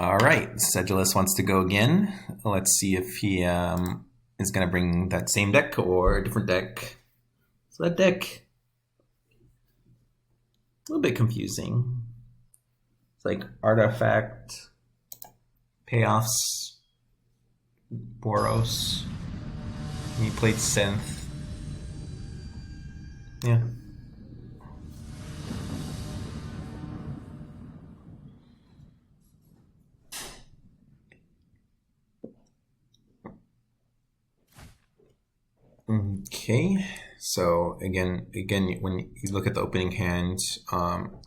All right, Sedulous wants to go again. Let's see if he is going to bring that same deck or a different deck. So that deck, a little bit confusing. It's like Artifact, Payoffs, Boros. He played Synth. Yeah. Okay, so again, when you look at the opening hand,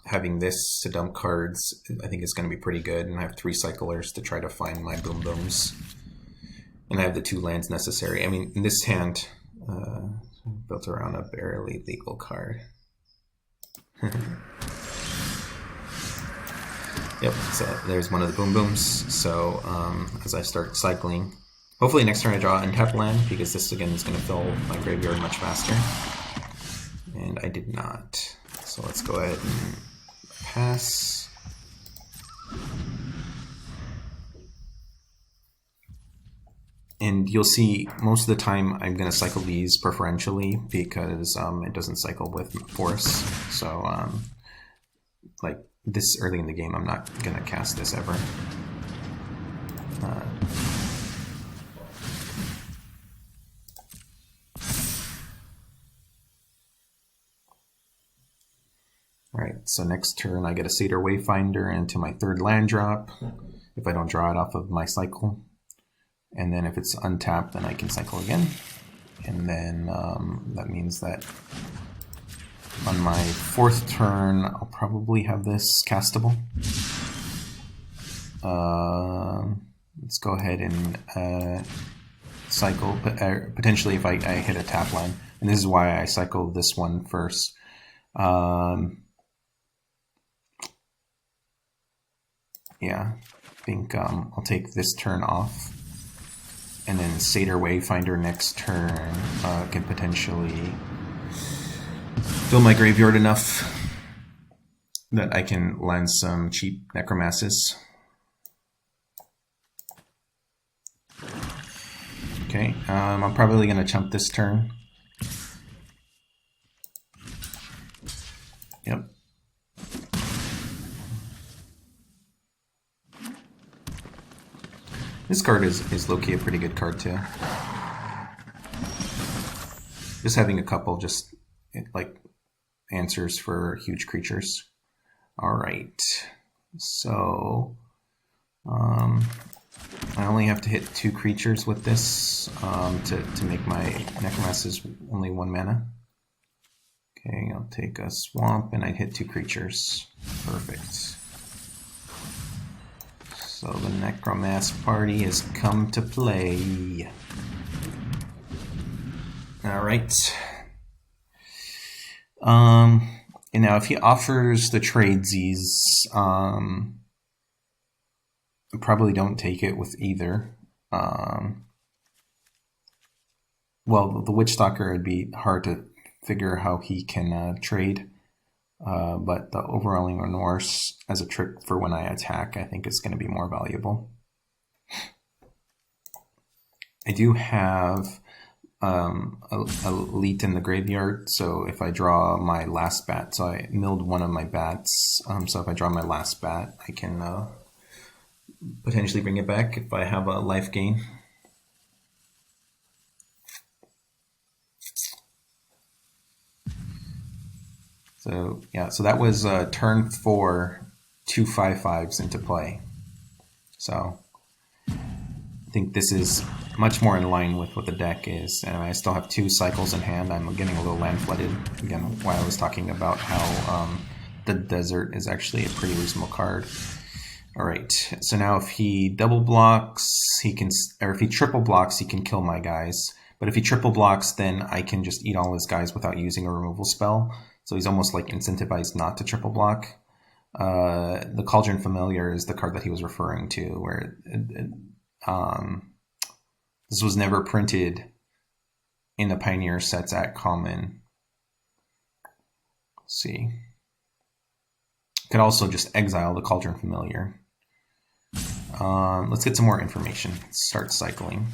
having this to dump cards, I think is going to be pretty good. And I have 3 cyclers to try to find my boom booms, and I have the 2 lands necessary. I mean, in this hand, built around a barely legal card. Yep, so there's one of the boom booms. So as I start cycling. Hopefully next turn I draw an untapped land, because this again is going to fill my graveyard much faster. And I did not. So let's go ahead and pass. And you'll see most of the time I'm going to cycle these preferentially, because it doesn't cycle with force. So like this early in the game I'm not going to cast this ever. Alright, so next turn I get a Satyr Wayfinder into my 3rd land drop, if I don't draw it off of my cycle. And then if it's untapped, then I can cycle again. And then that means that on my 4th turn, I'll probably have this castable. Let's go ahead and cycle, potentially if I hit a tap land. And this is why I cycled this one first. Yeah, I think I'll take this turn off, and then Satyr Wayfinder next turn can potentially fill my graveyard enough that I can land some cheap Necromasses. Okay, I'm probably going to chump this turn. Yep. This card is low-key a pretty good card too. Just having a couple just like answers for huge creatures. Alright, so I only have to hit 2 creatures with this to make my Necromasses only 1 mana. Okay, I'll take a swamp and I'd hit 2 creatures. Perfect. So the Necromass party has come to play. Alright. And now if he offers the tradesies, I probably don't take it with either. Well, the Witchstalker, it'd be hard to figure how he can trade. But the Overwhelming Remorse as a trick for when I attack, I think is going to be more valuable. I do have a Leet in the graveyard, so if I draw my last bat, so I milled one of my bats, so if I draw my last bat, I can potentially bring it back if I have a life gain. So yeah, so that was turn 4, 2 5/5s into play. So I think this is much more in line with what the deck is, and I still have 2 cycles in hand. I'm getting a little land flooded again while I was talking about how the desert is actually a pretty reasonable card. All right, so now if he double blocks, he can, or if he triple blocks, he can kill my guys. But if he triple blocks, then I can just eat all his guys without using a removal spell. So he's almost like incentivized not to triple block. The Cauldron Familiar is the card that he was referring to, where this was never printed in the Pioneer sets at common. Let's see. Could also just exile the Cauldron Familiar. Let's get some more information. Start cycling.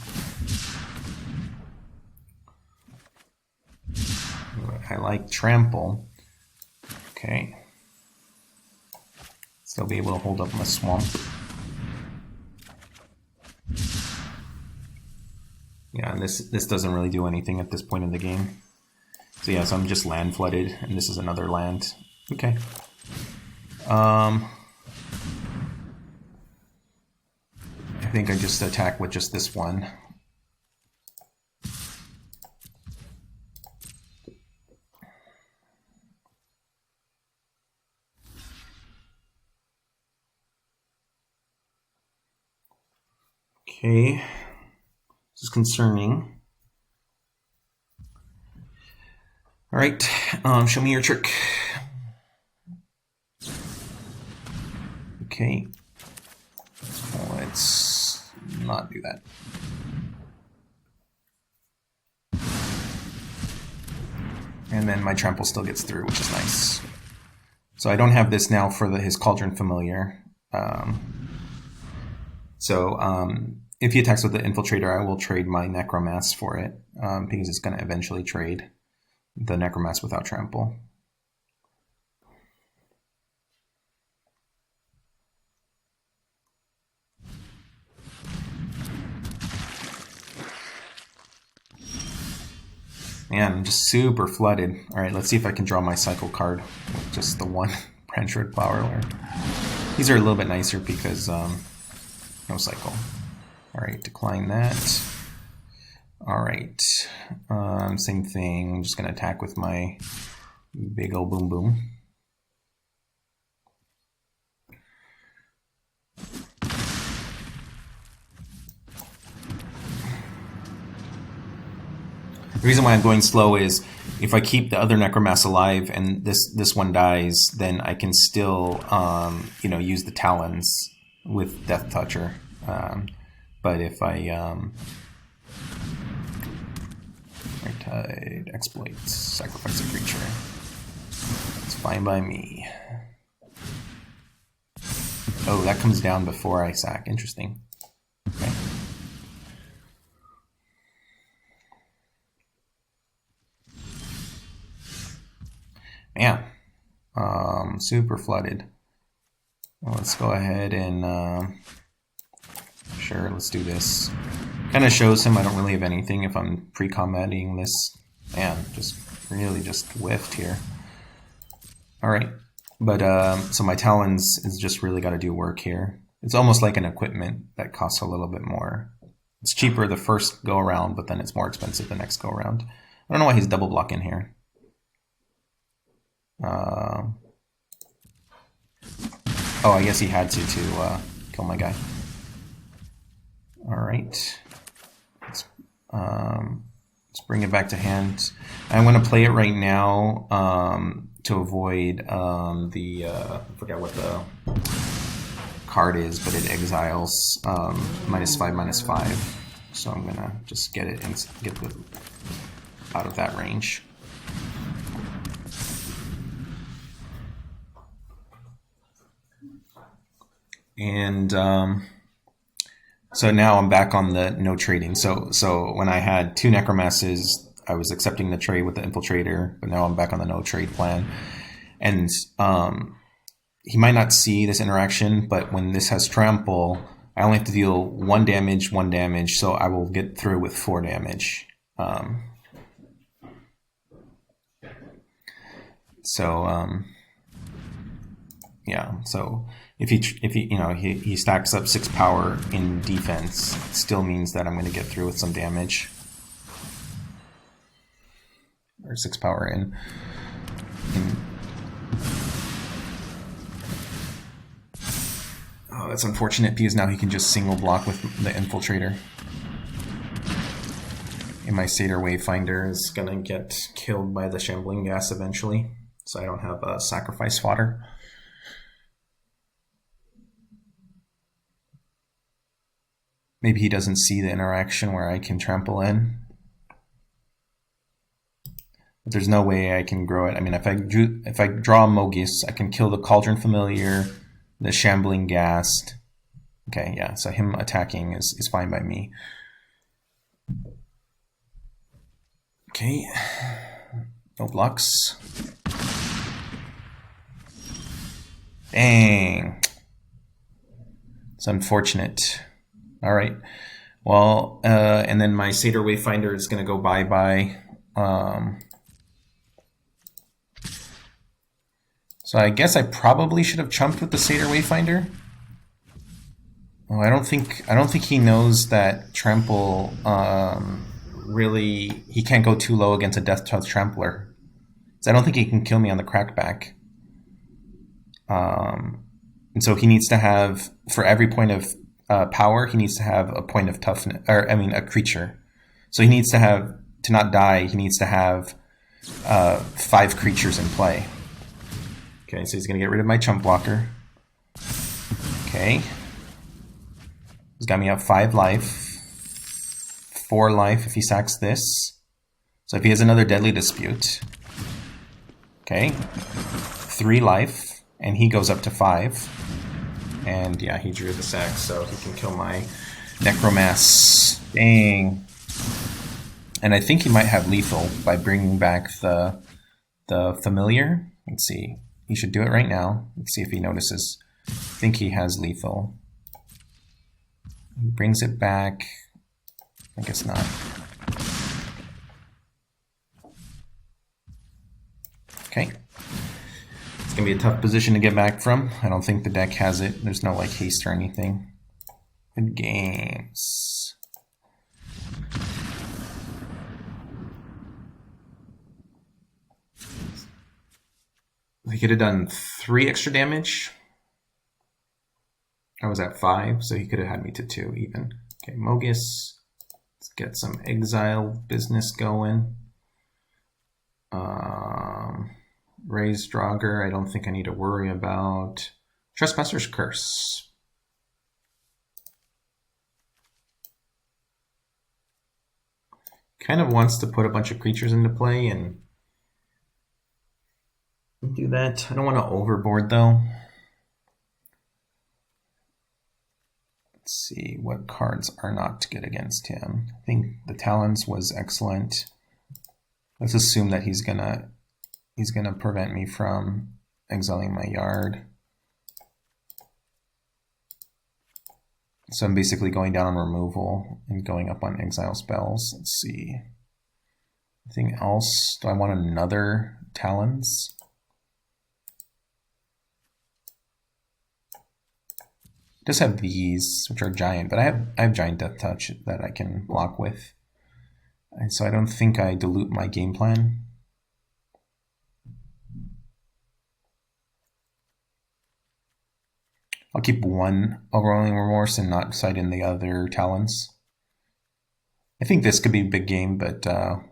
I like trample. Okay. Still be able to hold up my swamp. Yeah, and this doesn't really do anything at this point in the game. So yeah, so I'm just land flooded, and this is another land. Okay. I think I just attack with just this one. Okay, this is concerning. All right, show me your trick. Okay, let's not do that. And then my trample still gets through, which is nice. So I don't have this now for his Cauldron Familiar. If he attacks with the Infiltrator, I will trade my Necromass for it, because it's going to eventually trade the Necromass without trample. Man, I'm just super flooded. All right, let's see if I can draw my cycle card with just the one Blanchwood Prowler. These are a little bit nicer because no cycle. All right, decline that. All right, same thing. I'm just gonna attack with my big ol' boom boom. The reason why I'm going slow is if I keep the other Necromass alive and this one dies, then I can still use the Talons with Death Toucher. But if I exploit, sacrifice a creature, it's fine by me. Oh, that comes down before I sack. Interesting. Okay. Man, super flooded. Well, let's go ahead and sure, let's do this. Kind of shows him I don't really have anything if I'm pre-combating this. Man, just really just whiffed here. All right, but so my Talons is just really got to do work here. It's almost like an equipment that costs a little bit more. It's cheaper the first go around, but then it's more expensive the next go around. I don't know why he's double blocking here. Oh, I guess he had to kill my guy. All right, let's bring it back to hand. I'm going to play it right now to avoid I forget what the card is, but it exiles -5/-5. So I'm going to just get it and get out of that range. And so now I'm back on the no trading. So when I had 2 Necromasses, I was accepting the trade with the Infiltrator, but now I'm back on the no trade plan. And he might not see this interaction, but when this has trample, I only have to deal 1 damage, so I will get through with 4 damage. Yeah, so if he stacks up 6 power in defense, it still means that I'm going to get through with some damage. Or 6 power in. Oh, that's unfortunate because now he can just single block with the Infiltrator. And my Satyr Wayfinder is going to get killed by the Shambling Gas eventually, so I don't have a sacrifice fodder. Maybe he doesn't see the interaction where I can trample in. But there's no way I can grow it. I mean, if I draw a Mogis, I can kill the Cauldron Familiar, the Shambling Ghast, Okay, yeah, so him attacking is fine by me. Okay, no blocks. Dang. It's unfortunate. All right. Well, and then my Satyr Wayfinder is going to go bye-bye. So I guess I probably should have chumped with the Satyr Wayfinder. Oh, I don't think he knows that Trample really, he can't go too low against a Death Touch Trampler. So I don't think he can kill me on the crackback. And so he needs to have, for every point of power, he needs to have a point of toughness, or I mean a creature. So he needs to have, to not die, he needs to have 5 creatures in play. Okay, so he's going to get rid of my chump blocker. Okay. He's got me up 5 life. 4 life if he sacks this. So if he has another Deadly Dispute. Okay. 3 life. And he goes up to 5. And yeah, he drew the sack, so he can kill my Necromass. Dang. And I think he might have lethal by bringing back the familiar. Let's see. He should do it right now. Let's see if he notices. I think he has lethal. He brings it back. I guess not. Okay. It's going to be a tough position to get back from. I don't think the deck has it. There's no like haste or anything. Good games. He could have done 3 extra damage. I was at 5, so he could have had me to 2 even. Okay, Mogis. Let's get some exile business going. Raise Draugr, I don't think I need to worry about. Trespasser's Curse. Kind of wants to put a bunch of creatures into play and do that. I don't want to overboard though. Let's see what cards are not good against him. I think the Talons was excellent. Let's assume that he's gonna prevent me from exiling my yard. So I'm basically going down on removal and going up on exile spells. Let's see. Anything else? Do I want another Talons? Just have these, which are giant, but I have giant Death Touch that I can block with. And so I don't think I dilute my game plan. I'll keep 1 Overwhelming Remorse and not side in the other Talons. I think this could be a big game, but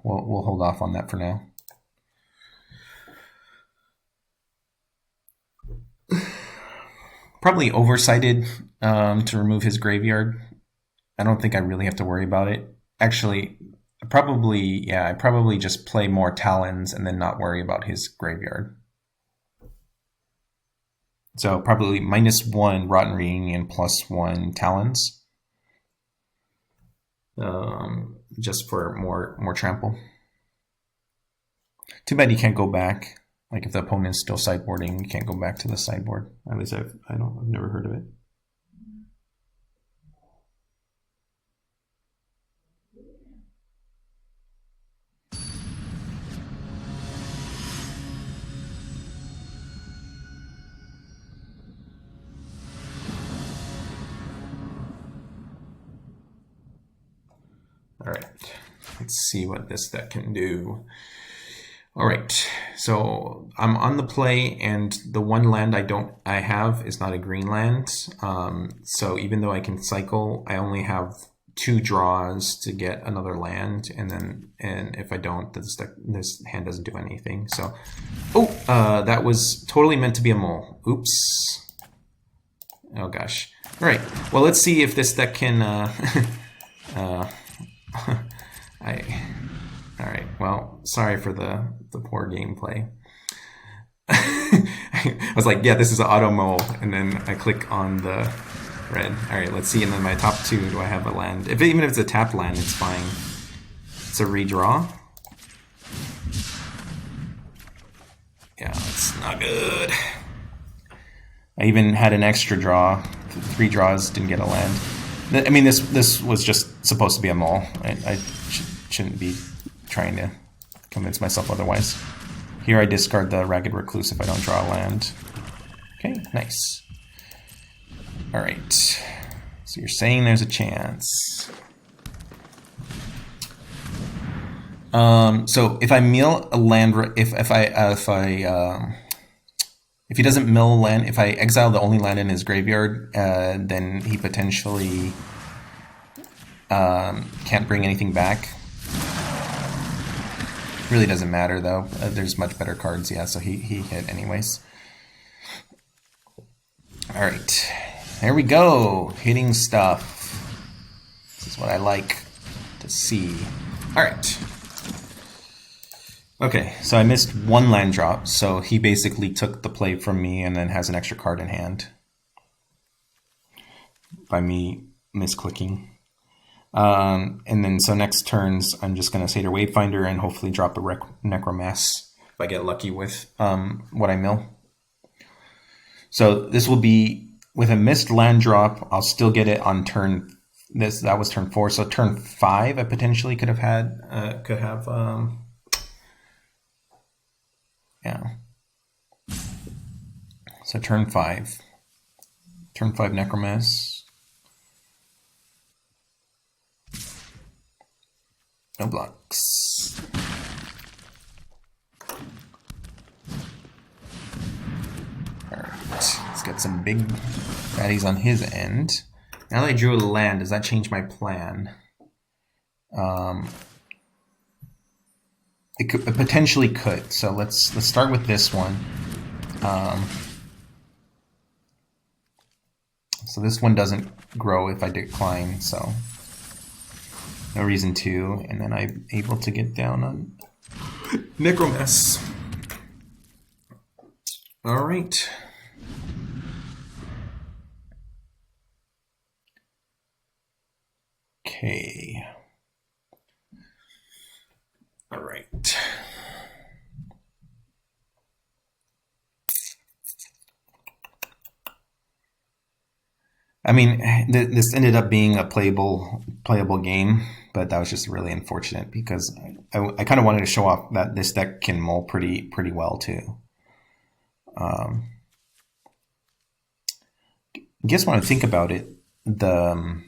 we'll hold off on that for now. Probably oversighted to remove his graveyard. I don't think I really have to worry about it. Actually, I probably just play more Talons and then not worry about his graveyard. So probably -1 Rotten Reunion +1 Talons. Just for more trample. Too bad you can't go back. Like if the opponent's still sideboarding, you can't go back to the sideboard. At least I've never heard of it. All right, let's see what this deck can do. All right, so I'm on the play, and the 1 land I have is not a green land. So even though I can cycle, I only have 2 draws to get another land, and if I don't, this hand doesn't do anything. So, that was totally meant to be a mole. Oops. Oh gosh. All right. Well, let's see if this deck can. All right, well, sorry for the poor gameplay. I was like, yeah, this is an auto mole, and then I click on the red. Alright, let's see. And then my top two, do I have a land? Even if it's a tapped land, it's fine. It's a redraw. Yeah, it's not good. I even had an extra draw. 3 draws, didn't get a land. I mean, this was just supposed to be a mull. I shouldn't be trying to convince myself otherwise. Here I discard the Ragged Recluse if I don't draw a land. Okay, nice. Alright. So you're saying there's a chance. So if I mill a land, if he doesn't mill a land, if I exile the only land in his graveyard, then he potentially can't bring anything back. Really doesn't matter though. There's much better cards, yeah. So he hit anyways. All right, there we go. Hitting stuff. This is what I like to see. All right. Okay, so I missed 1 land drop, so he basically took the play from me and then has an extra card in hand by me misclicking. And then so next turns, I'm just going to Satyr Wayfinder and hopefully drop a Necromass if I get lucky with what I mill. So this will be, with a missed land drop, I'll still get it on turn, that was turn 4, so turn 5 I potentially could have had, yeah. So turn 5. Turn 5 Necromass. No blocks. Alright. Let's get some big baddies on his end. Now that I drew a land, does that change my plan? It potentially could. So let's start with this one. So this one doesn't grow if I decline, so no reason to. And then I'm able to get down on Necromass. All right. Okay. All right. I mean, this ended up being a playable game, but that was just really unfortunate because I kind of wanted to show off that this deck can mull pretty well too. I guess when I think about it, the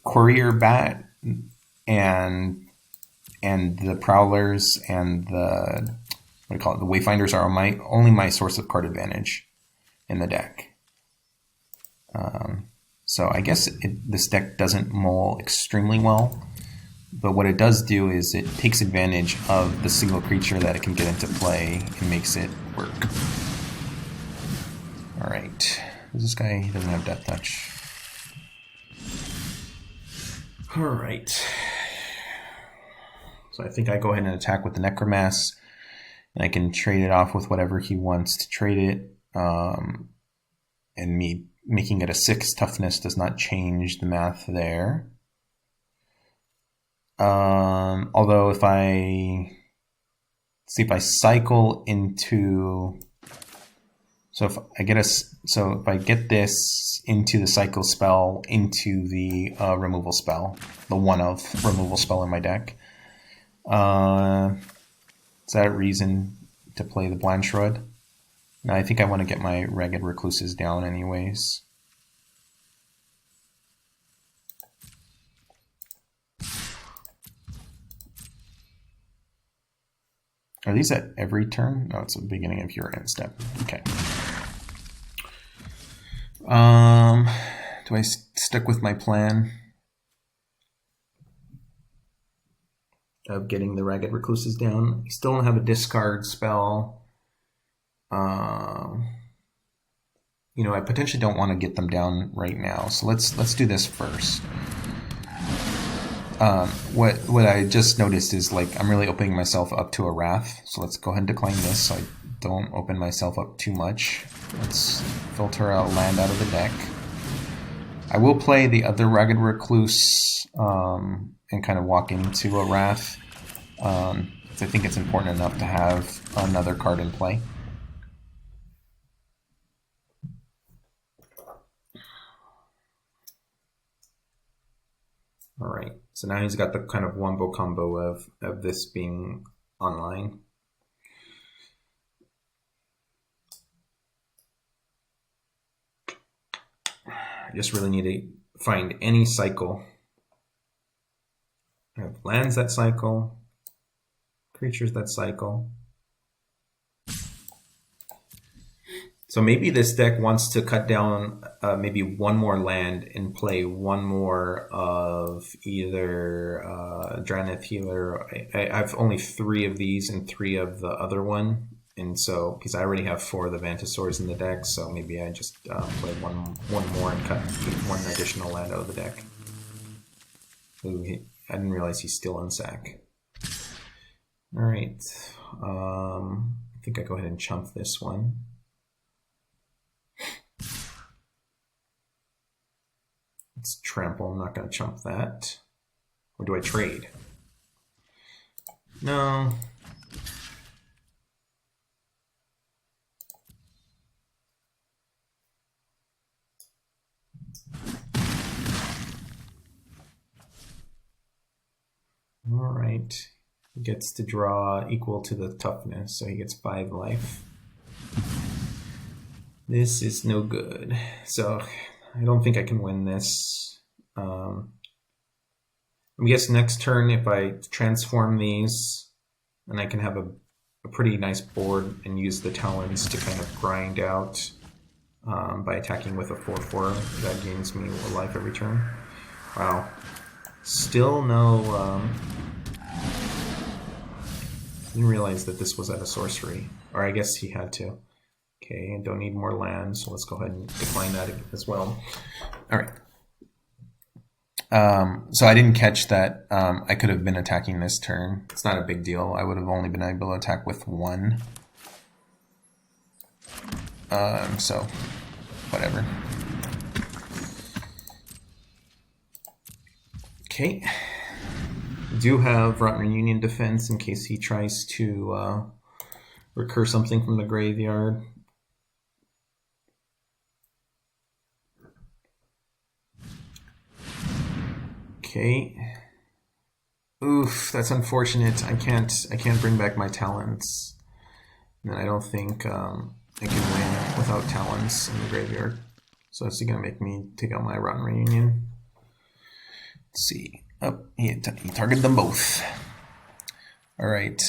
Courier Bat and the Prowlers and the the Wayfinders are only my source of card advantage in the deck. So I guess this deck doesn't mull extremely well, but what it does do is it takes advantage of the single creature that it can get into play and makes it work. All right, this guy, he doesn't have Death Touch. All right. So I think I go ahead and attack with the Necromass, and I can trade it off with whatever he wants to trade it. And me making it a 6 toughness does not change the math there. Although if I cycle into, if I get this into the cycle spell into the removal spell, the 1-of removal spell in my deck. Is that a reason to play the Blanchwood? No, I think I want to get my Ragged Recluses down anyways. Are these at every turn? No, it's the beginning of your end step. Okay. Do I stick with my plan of getting the Ragged Recluses down? I still don't have a discard spell. I potentially don't want to get them down right now, so let's do this first. What I just noticed is I'm really opening myself up to a Wrath, so let's go ahead and decline this so I don't open myself up too much. Let's filter a land out of the deck. I will play the other Ragged Recluse and kind of walk into a Wrath. I think it's important enough to have another card in play. All right, so now he's got the kind of wombo combo of this being online. I just really need to find any cycle. I have lands that cycle, creatures that cycle. So maybe this deck wants to cut down maybe one more land and play one more of either Drannith Healer. I have only 3 of these and 3 of the other one. And so, because I already have 4 of the Vantasaurs in the deck, so maybe I just play one more and cut one additional land out of the deck. Ooh, I didn't realize he's still on sack. All right, I think I go ahead and chump this one. Let's trample. I'm not going to chump that. Or do I trade? No. All right. He gets to draw equal to the toughness, so he gets 5 life. This is no good. So I don't think I can win this. I guess next turn, if I transform these, then I can have a pretty nice board and use the Talons to kind of grind out by attacking with a 4/4. That gains me a life every turn. Wow. Still no... didn't realize that this was at a sorcery. Or I guess he had to. Okay, I don't need more land, so let's go ahead and decline that as well. All right. So I didn't catch that I could have been attacking this turn. It's not a big deal. I would have only been able to attack with 1. So, whatever. Okay. Do have Rotten Reunion defense in case he tries to recur something from the graveyard. Okay. Oof, that's unfortunate. I can't bring back my Talons. And I don't think I can win without Talons in the graveyard. So is he gonna make me take out my Rotten Reunion? Let's see. Oh, he targeted them both. All right.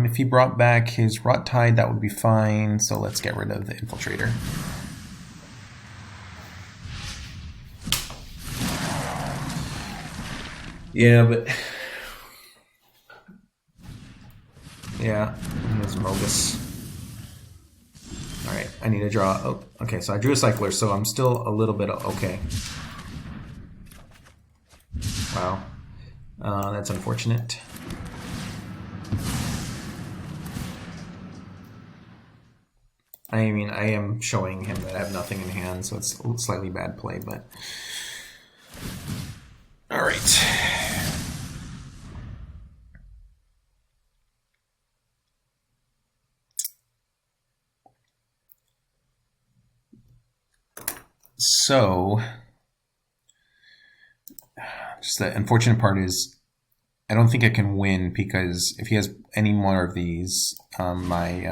If he brought back his Rot Tide, that would be fine. So let's get rid of the Infiltrator. Yeah, but yeah, there's Mogis. All right, I need to draw. Oh, okay. So I drew a Cycler, so I'm still a little bit okay. Wow, that's unfortunate. I mean, I am showing him that I have nothing in hand, so it's a slightly bad play, but all right. So, just the unfortunate part is I don't think I can win because if he has any more of these, my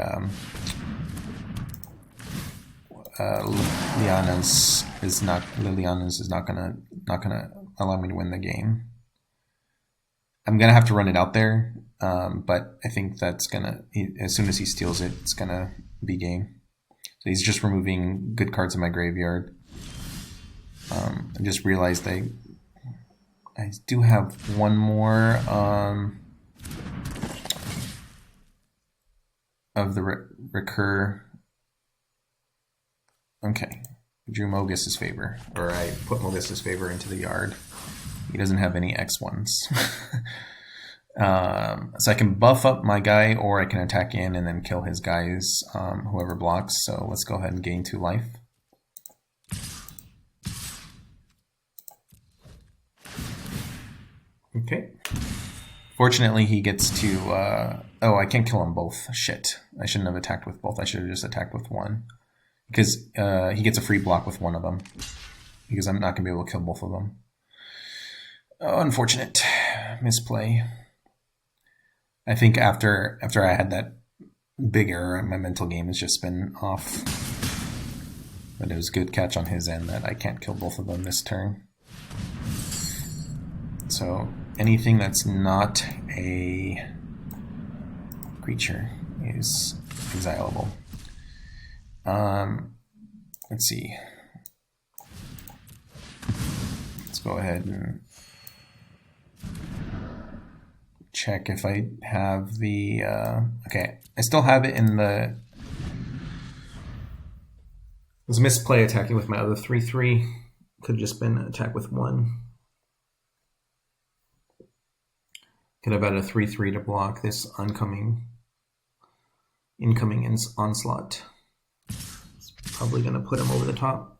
Liliana's is not gonna allow me to win the game. I'm gonna have to run it out there, but I think that's as soon as he steals it, it's gonna be game. So he's just removing good cards in my graveyard. I just realized I do have one more of the recur. Okay, drew Mogis' favor, or I put Mogis' favor into the yard. He doesn't have any X1s. So I can buff up my guy, or I can attack in and then kill his guys, whoever blocks. So let's go ahead and gain 2 life. Okay. Fortunately, he gets to... oh, I can't kill them both. Shit. I shouldn't have attacked with both. I should have just attacked with one. Because he gets a free block with one of them. Because I'm not going to be able to kill both of them. Oh, unfortunate. Misplay. I think after I had that big error, my mental game has just been off. But it was a good catch on his end that I can't kill both of them this turn. So anything that's not a creature is exilable. Let's see. Let's go ahead and check if I have the... okay, I still have it in the... It was misplay attacking with my other 3/3. Could have just been an attack with 1. Could have had a 3/3 to block this incoming onslaught. It's probably going to put him over the top.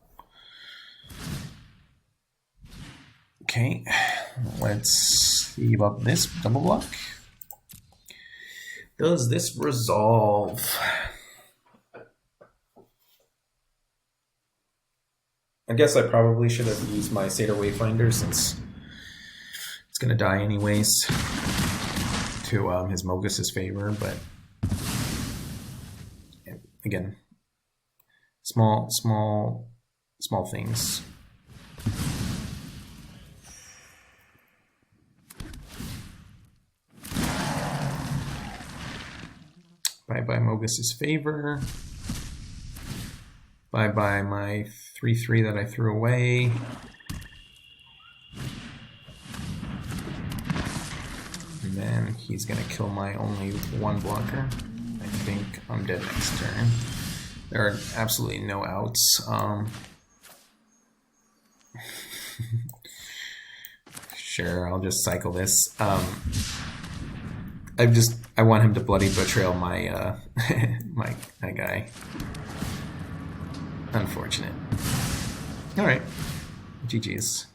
Okay, let's heave up this double block. Does this resolve? I guess I probably should have used my Satyr Wayfinder since it's going to die anyways to his Mogis' favor, but again, small things. Bye-bye Mogis' favor. Bye-bye my 3/3 that I threw away. And then he's going to kill my only 1 blocker. I think I'm dead next turn. There are absolutely no outs. Sure, I'll just cycle this. I want him to bloody betrayal my my guy. Unfortunate. All right, GG's.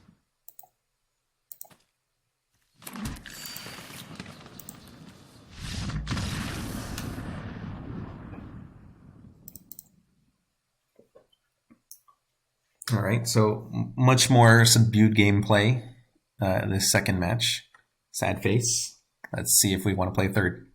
All right, so much more subdued gameplay this second match. Sad face. Let's see if we want to play third.